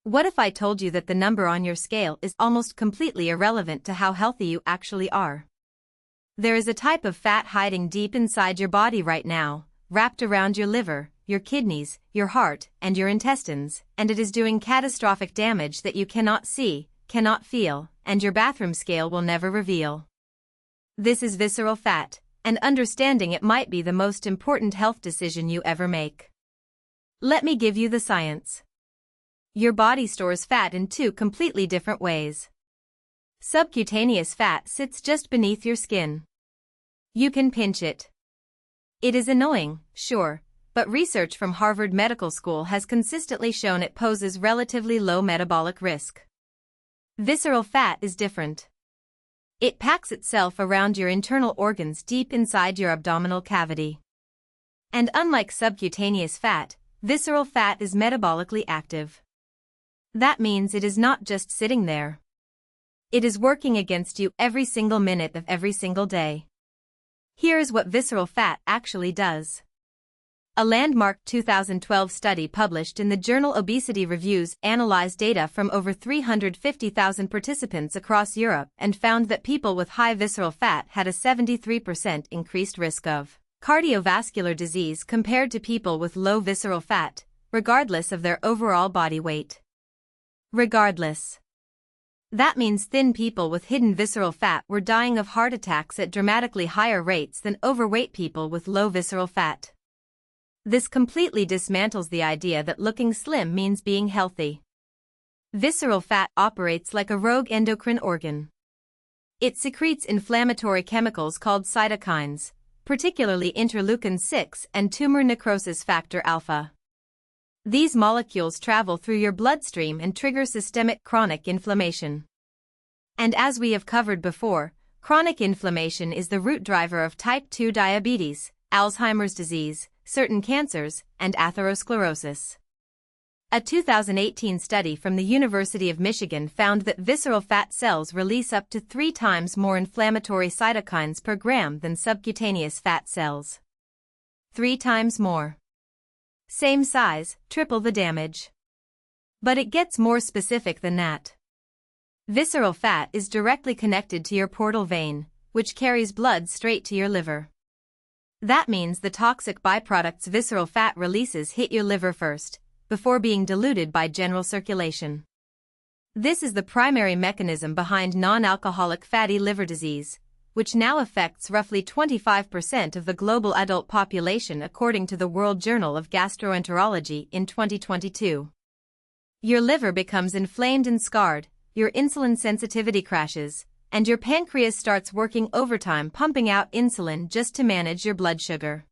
What if I told you that the number on your scale is almost completely irrelevant to how healthy you actually are? There is a type of fat hiding deep inside your body right now, wrapped around your liver, your kidneys, your heart, and your intestines, and it is doing catastrophic damage that you cannot see, cannot feel, and your bathroom scale will never reveal. This is visceral fat, and understanding it might be the most important health decision you ever make. Let me give you the science. Your body stores fat in two completely different ways. Subcutaneous fat sits just beneath your skin. You can pinch it. It is annoying, sure, but research from Harvard Medical School has consistently shown it poses relatively low metabolic risk. Visceral fat is different. It packs itself around your internal organs deep inside your abdominal cavity. And unlike subcutaneous fat, visceral fat is metabolically active. That means it is not just sitting there. It is working against you every single minute of every single day. Here's what visceral fat actually does. A landmark 2012 study published in the journal Obesity Reviews analyzed data from over 350,000 participants across Europe and found that people with high visceral fat had a 73% increased risk of cardiovascular disease compared to people with low visceral fat, regardless of their overall body weight. Regardless. That means thin people with hidden visceral fat were dying of heart attacks at dramatically higher rates than overweight people with low visceral fat. This completely dismantles the idea that looking slim means being healthy. Visceral fat operates like a rogue endocrine organ. It secretes inflammatory chemicals called cytokines, particularly interleukin-6 and tumor necrosis factor alpha. These molecules travel through your bloodstream and trigger systemic chronic inflammation. And as we have covered before, chronic inflammation is the root driver of type 2 diabetes, Alzheimer's disease, certain cancers, and atherosclerosis. A 2018 study from the University of Michigan found that visceral fat cells release up to 3 times more inflammatory cytokines per gram than subcutaneous fat cells. 3 times more. Same size, triple the damage. But it gets more specific than that. Visceral fat is directly connected to your portal vein, which carries blood straight to your liver. That means the toxic byproducts visceral fat releases hit your liver first, before being diluted by general circulation. This is the primary mechanism behind non-alcoholic fatty liver disease, which now affects roughly 25% of the global adult population according to the World Journal of Gastroenterology in 2022. Your liver becomes inflamed and scarred, your insulin sensitivity crashes, and your pancreas starts working overtime pumping out insulin just to manage your blood sugar.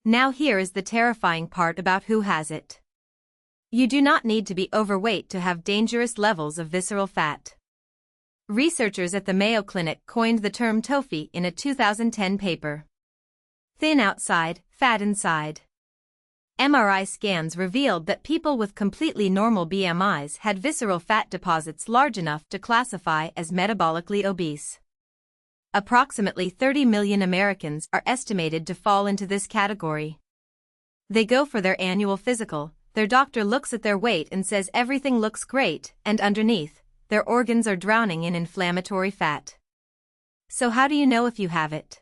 Now here is the terrifying part about who has it. You do not need to be overweight to have dangerous levels of visceral fat. Researchers at the Mayo Clinic coined the term TOFI in a 2010 paper. Thin outside, fat inside. MRI scans revealed that people with completely normal BMIs had visceral fat deposits large enough to classify as metabolically obese. Approximately 30 million Americans are estimated to fall into this category. They go for their annual physical, their doctor looks at their weight and says everything looks great, and underneath, their organs are drowning in inflammatory fat. So how do you know if you have it?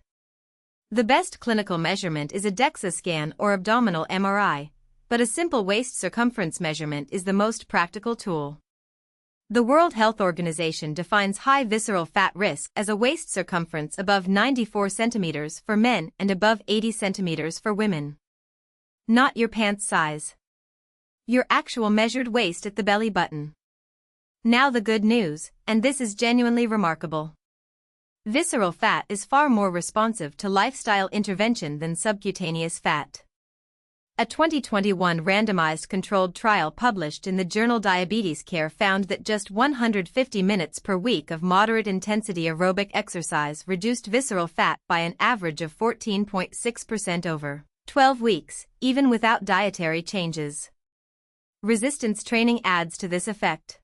The best clinical measurement is a DEXA scan or abdominal MRI, but a simple waist circumference measurement is the most practical tool. The World Health Organization defines high visceral fat risk as a waist circumference above 94 centimeters for men and above 80 centimeters for women. Not your pants size. Your actual measured waist at the belly button. Now the good news, and this is genuinely remarkable. Visceral fat is far more responsive to lifestyle intervention than subcutaneous fat. A 2021 randomized controlled trial published in the journal Diabetes Care found that just 150 minutes per week of moderate-intensity aerobic exercise reduced visceral fat by an average of 14.6% over 12 weeks, even without dietary changes. Resistance training adds to this effect.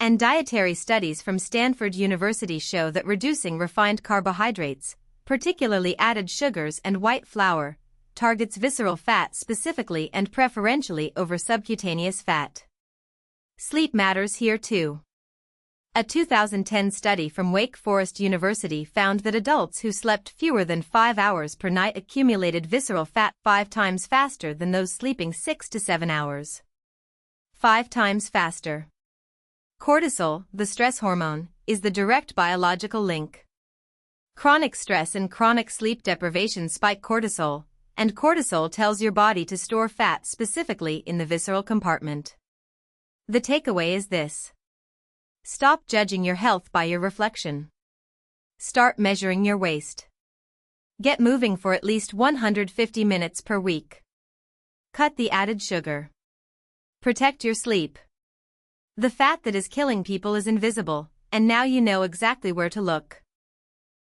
And dietary studies from Stanford University show that reducing refined carbohydrates, particularly added sugars and white flour, targets visceral fat specifically and preferentially over subcutaneous fat. Sleep matters here too. A 2010 study from Wake Forest University found that adults who slept fewer than 5 hours per night accumulated visceral fat 5 times faster than those sleeping 6 to 7 hours. 5 times faster. Cortisol, the stress hormone, is the direct biological link. Chronic stress and chronic sleep deprivation spike cortisol, and cortisol tells your body to store fat specifically in the visceral compartment. The takeaway is this. Stop judging your health by your reflection. Start measuring your waist. Get moving for at least 150 minutes per week. Cut the added sugar. Protect your sleep. The fat that is killing people is invisible, and now you know exactly where to look.